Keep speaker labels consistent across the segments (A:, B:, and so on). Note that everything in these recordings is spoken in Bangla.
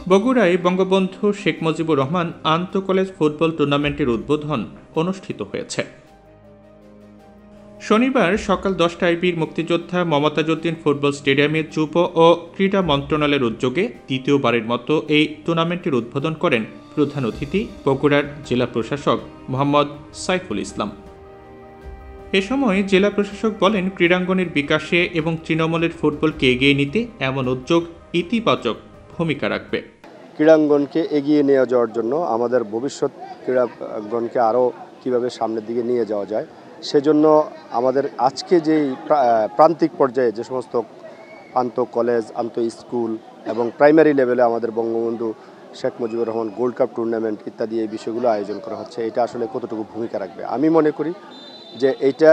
A: বগুড়ায় বঙ্গবন্ধু শেখ মুজিবুর রহমান আন্তঃ কলেজ ফুটবল টুর্নামেন্টের উদ্বোধন অনুষ্ঠিত হয়েছে। শনিবার সকাল 10টায় বীর মুক্তিযোদ্ধা মমতাজউদ্দিন ফুটবল স্টেডিয়ামে যুব ও ক্রীড়া মন্ত্রণালয়ের উদ্যোগে দ্বিতীয়বারের মতো এই টুর্নামেন্টের উদ্বোধন করেন প্রধান অতিথি বগুড়ার জেলা প্রশাসক মোহাম্মদ সাইফুল ইসলাম। এ সময় জেলা প্রশাসক বলেন, ক্রীড়াঙ্গনের বিকাশে এবং তৃণমূলের ফুটবলকে এগিয়ে নিতে এমন উদ্যোগ ইতিবাচক ভূমিকা রাখবে।
B: ক্রীড়াঙ্গনকে এগিয়ে নিয়ে যাওয়ার জন্য আমাদের ভবিষ্যৎ ক্রীড়াঙ্গনকে আরও কীভাবে সামনের দিকে নিয়ে যাওয়া যায় সেজন্য আমাদের আজকে যেই প্রান্তিক পর্যায়ে যে সমস্ত আন্তঃ কলেজ আন্তঃ স্কুল এবং প্রাইমারি লেভেলে আমাদের Bangabandhu Sheikh Mujibur Rahman gold cup tournament ইত্যাদি এই বিষয়গুলো আয়োজন করা হচ্ছে, এটা আসলে কতটুকু ভূমিকা রাখবে। আমি মনে করি যে এইটা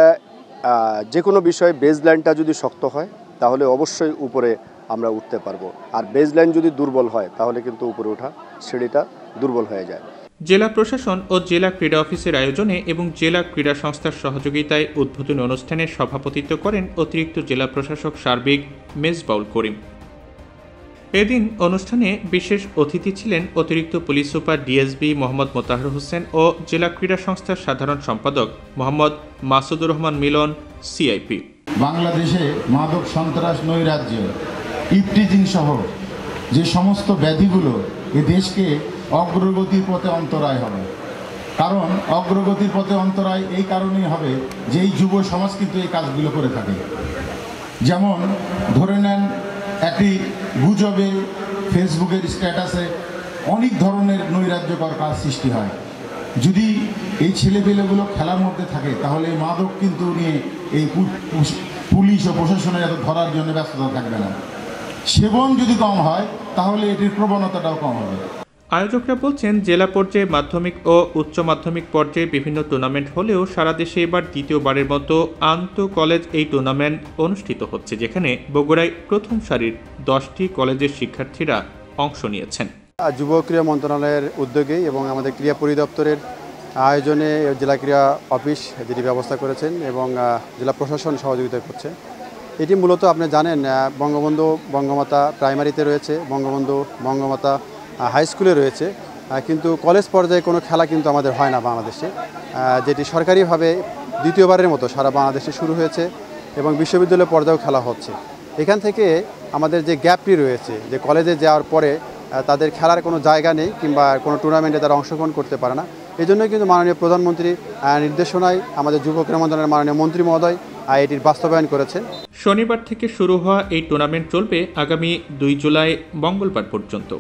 B: যে কোনো বিষয়ে বেসলাইনটা যদি শক্ত হয় তাহলে অবশ্যই উপরে আমরা উঠতে পারবো, আর বেসলাইন যদি দুর্বল হয় তাহলে কিন্তু উপরে ওঠা সিঁড়িটা দুর্বল হয়ে যায়।
A: জেলা প্রশাসন ও জেলা ক্রীড়া অফিসের আয়োজনে এবং জেলা ক্রীড়া সংস্থার সহযোগিতায় উদ্বোধনী অনুষ্ঠানে সভাপতিত্ব করেন অতিরিক্ত জেলা প্রশাসক সার্বিক মেজবাউল করিম। এদিন অনুষ্ঠানে বিশেষ অতিথি ছিলেন অতিরিক্ত police super DSP Mohammad Motahar Hossain ও জেলা ক্রীড়া সংস্থার সাধারণ সম্পাদক মোহাম্মদ মাসুদুর রহমান মিলন সিআইপি।
C: বাংলাদেশে মাদক সন্ত্রাস নৈরাজ্য ইফটিজিং সহ যে সমস্ত ব্যাধিগুলো এ দেশকে অগ্রগতির পথে অন্তরায় হবে, কারণ অগ্রগতির পথে অন্তরায় এই কারণেই হবে যে এই যুব সমাজ কিন্তু এই কাজগুলো করে থাকে। যেমন ধরে নেন, একটি গুজবে ফেসবুকের স্ট্যাটাসে অনেক ধরনের নৈরাজ্যকর কাজ সৃষ্টি হয়। যদি এই ছেলেপেলেগুলো খেলার মধ্যে থাকে তাহলে এই মাদক কিন্তু নিয়ে এই পুলিশ ও প্রশাসনের এত ধরার জন্য ব্যস্ততা থাকবে না। সেবন যদি কম হয় তাহলে এটির প্রবণতাটাও কম হবে।
A: আয়োজকরা বলছেন, জেলা পর্যায়ে মাধ্যমিক ও উচ্চ মাধ্যমিক পর্যায়ে বিভিন্ন টুর্নামেন্ট হলেও সারা দেশে এবার দ্বিতীয়বারের মতো আন্তঃ কলেজ এই টুর্নামেন্ট অনুষ্ঠিত হচ্ছে, যেখানে বগুড়ায় প্রথম সারির 10টি কলেজের শিক্ষার্থীরা অংশ নিয়েছেন।
D: যুব ক্রীড়া মন্ত্রণালয়ের উদ্যোগেই এবং আমাদের ক্রীড়া পরিদপ্তরের আয়োজনে জেলা ক্রীড়া অফিস যেটি ব্যবস্থা করেছেন এবং জেলা প্রশাসন সহযোগিতা করছে। এটি মূলত আপনি জানেন, বঙ্গবন্ধু বঙ্গমাতা প্রাইমারিতে রয়েছে, বঙ্গবন্ধু বঙ্গমাতা হাই স্কুলে রয়েছে, কিন্তু কলেজ পর্যায়ে কোনো খেলা কিন্তু আমাদের হয় না বাংলাদেশে, যেটি সরকারিভাবে দ্বিতীয়বারের মতো সারা বাংলাদেশে শুরু হয়েছে এবং বিশ্ববিদ্যালয় পর্যায়েও খেলা হচ্ছে। এখান থেকে আমাদের যে গ্যাপটি রয়েছে, যে কলেজে যাওয়ার পরে তাদের খেলার কোনো জায়গা নেই কিংবা কোনো টুর্নামেন্টে তারা অংশগ্রহণ করতে পারে না, এই জন্যই কিন্তু মাননীয় প্রধানমন্ত্রীর নির্দেশনায় আমাদের যুব ক্রীড়া মন্ত্রণালয়ের মাননীয় মন্ত্রী মহোদয় এটির বাস্তবায়ন করেছেন।
A: শনিবার থেকে শুরু হওয়া এই টুর্নামেন্ট চলবে আগামী 2 জুলাই মঙ্গলবার পর্যন্ত।